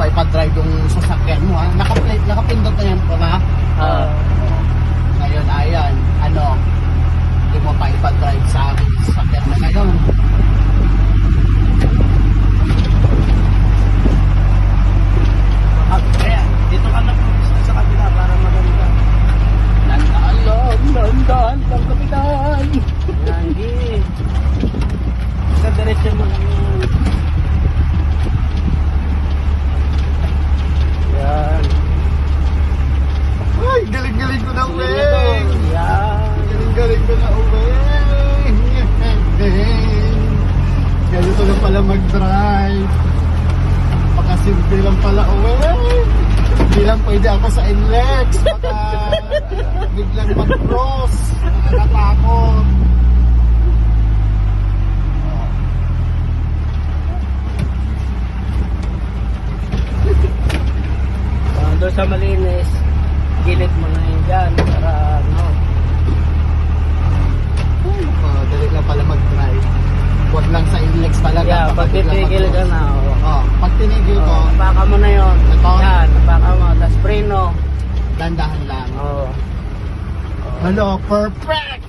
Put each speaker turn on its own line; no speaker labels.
pa ipa-drive yung sasakyan mo ha. Nakapindot na yan po na. Ngayon ayan, hindi mo pa ipa-drive sa akin yung sasakyan na ngayon.
Kaya, dito ka na po sa kabila para maganda.
Nandaan lang kapitan.
Lagi. Sa diretso mo lang yun. Yan.
Ay, galing-galing ko na uwing.
Yan.
Galing-galing ko na uwing. Ganito na pala mag-drive. Pakasimple lang pala uwing. Hindi lang pwede ako sa NLEX. Baka biglang mag-cross. Nakakatakot.
Doon sa malinis, gilid mo na yun dyan para
Dali lang pala mag-drive. Huwag lang sa NLEX talaga.
Yeah, pag titigil ka na,
pag tinigil ko,
napaka mo na yun.
Ito?
Yan, napaka mo. Tapos preno.
dandahan lang.
Oo.
Hello, perfect!